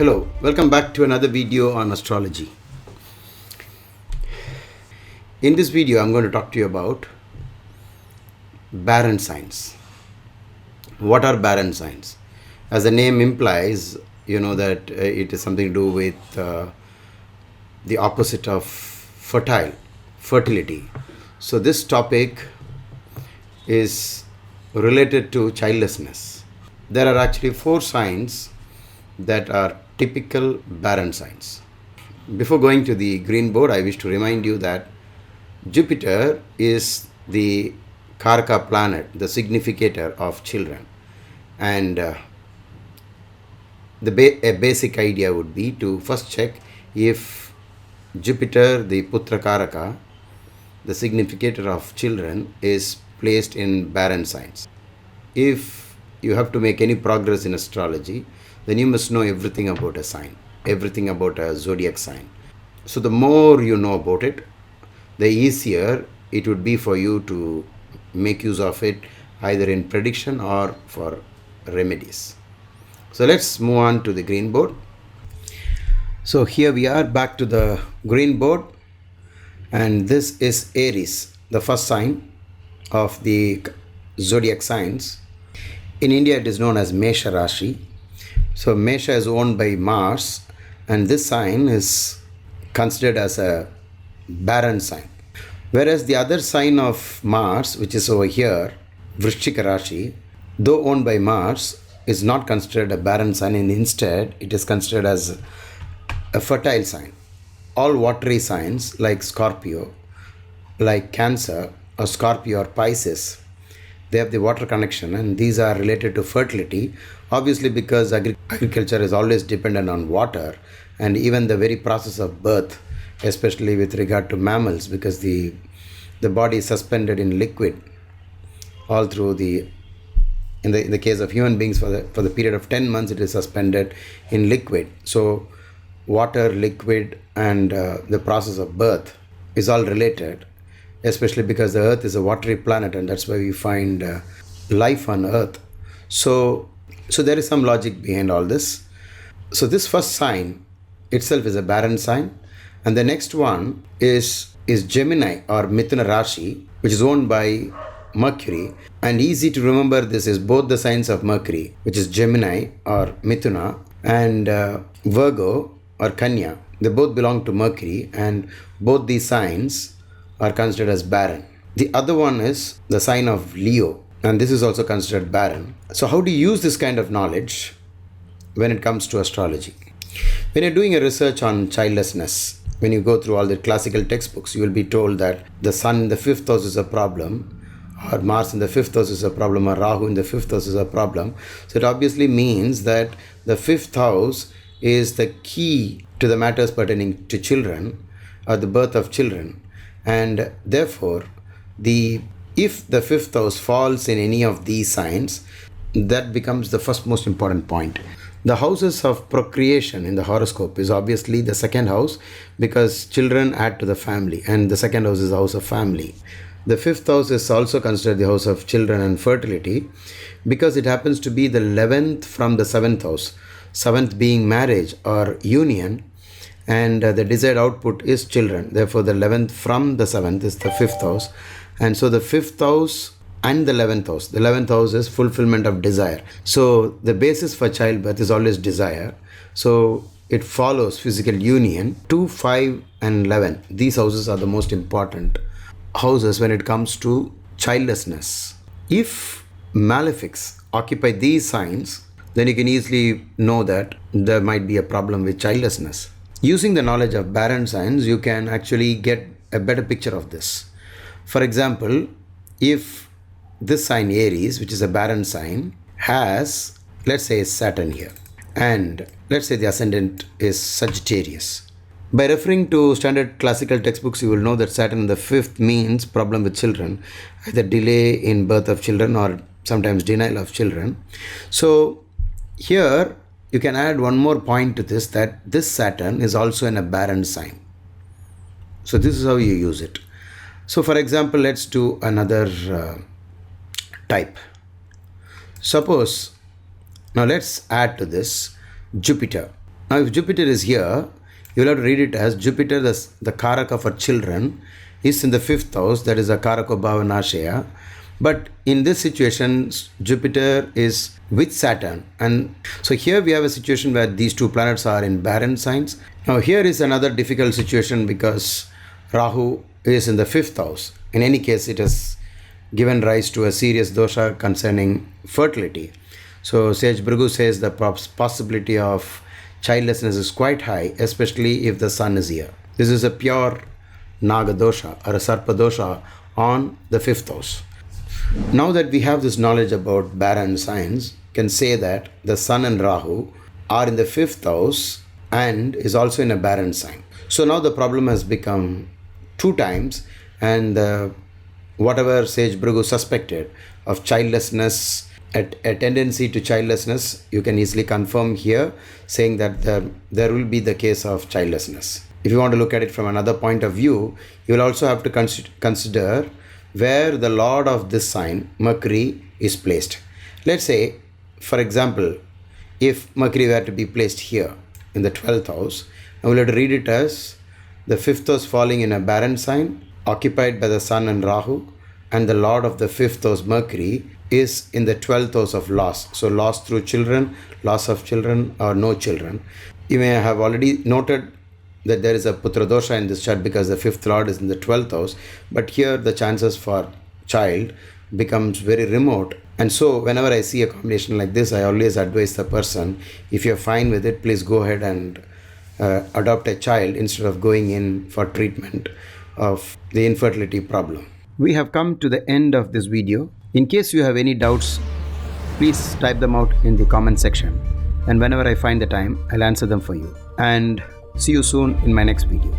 Hello, welcome back to another video on astrology. In this video, I'm going to talk to you about Barren signs. What are Barren signs? As the name implies, you know that it is something to do with the opposite of fertility. So this topic is related to childlessness. There are actually 4 signs that are typical Barren signs. Before going to the green board, I wish to remind you that Jupiter is the Karaka planet, the significator of children. And a basic idea would be to first check if Jupiter, the Putra Karaka, the significator of children, is placed in Barren signs. If you have to make any progress in astrology, then you must know everything about a sign, everything about a zodiac sign. So the more you know about it, the easier it would be for you to make use of it either in prediction or for remedies. So let's move on to the green board. So here we are back to the green board, and this is Aries, the first sign of the zodiac signs. In India it is known as Mesha Rashi. So Mesha is owned by Mars, and this sign is considered as a Barren sign. Whereas the other sign of Mars, which is over here, Vrishchika Rashi, though owned by Mars, is not considered a Barren sign, and instead it is considered as a fertile sign. All watery signs like Scorpio, like Cancer or Scorpio or Pisces, they have the water connection, and these are related to fertility, obviously because agriculture is always dependent on water, and even the very process of birth, especially with regard to mammals, because the body is suspended in liquid all through in the case of human beings, for the period of 10 months it is suspended in liquid. So water, liquid, and the process of birth is all related, especially because the earth is a watery planet, and that's why we find life on earth. So there is some logic behind all this. So this first sign itself is a Barren sign, and the next one is Gemini or Mithuna Rashi, which is owned by Mercury. And easy to remember, this is both the signs of Mercury, which is Gemini or Mithuna, and Virgo or Kanya. They both belong to Mercury, and both these signs are considered as Barren. The other one is the sign of Leo, and this is also considered Barren. So how do you use this kind of knowledge when it comes to astrology? When you're doing a research on childlessness, when you go through all the classical textbooks, you will be told that the Sun in the 5th house is a problem, or Mars in the 5th house is a problem, or Rahu in the 5th house is a problem. So it obviously means that the 5th house is the key to the matters pertaining to children, or the birth of children. And therefore, if the 5th house falls in any of these signs, that becomes the first most important point. The houses of procreation in the horoscope is obviously the 2nd house, because children add to the family, and the 2nd house is the house of family. The 5th house is also considered the house of children and fertility, because it happens to be the 11th from the 7th house, 7th being marriage or union, and the desired output is children. Therefore, the 11th from the 7th is the 5th house. And so the 5th house and the 11th house. The 11th house is fulfillment of desire. So the basis for childbirth is always desire. So it follows physical union. 2, 5, and 11. These houses are the most important houses when it comes to childlessness. If malefics occupy these signs, then you can easily know that there might be a problem with childlessness. Using the knowledge of Barren signs, you can actually get a better picture of this. For example, if this sign Aries, which is a Barren sign, has, let's say, Saturn here, and let's say the ascendant is Sagittarius. By referring to standard classical textbooks, you will know that Saturn in the 5th means problem with children, either delay in birth of children or sometimes denial of children. So here you can add one more point to this, that this Saturn is also in a Barren sign. So this is how you use it. So for example, let's do another type. Suppose, now let's add to this Jupiter. Now, if Jupiter is here, you will have to read it as Jupiter, the Karaka for children, is in the fifth house, that is a Karako Bhavanashaya. But in this situation, Jupiter is with Saturn. And so here we have a situation where these two planets are in barren signs. Now, here is another difficult situation because Rahu is in the fifth house. In any case, it has given rise to a serious dosha concerning fertility. So Sage Bhrigu says the possibility of childlessness is quite high, especially if the sun is here. This is a pure Naga dosha or a Sarpa dosha on the fifth house. Now that we have this knowledge about barren signs, can say that the sun and Rahu are in the fifth house and is also in a barren sign. So now the problem has become two times, and whatever Sage Bhrigu suspected of childlessness, a tendency to childlessness, you can easily confirm here, saying that there will be the case of childlessness. If you want to look at it from another point of view, you will also have to consider where the lord of this sign, Mercury, is placed. Let's say, for example, if Mercury were to be placed here in the 12th house, I will have to read it as the fifth house falling in a barren sign, occupied by the sun and Rahu, and the lord of the fifth house, Mercury, is in the 12th house of loss. So loss through children, loss of children, or no children. You may have already noted that there is a putradosha in this chart because the fifth lord is in the 12th house, but here the chances for child becomes very remote. And so whenever I see a combination like this, I always advise the person, if you're fine with it, please go ahead and adopt a child instead of going in for treatment of the infertility problem. We have come to the end of this video. In case you have any doubts, please type them out in the comment section, and whenever I find the time, I'll answer them for you. And see you soon in my next video.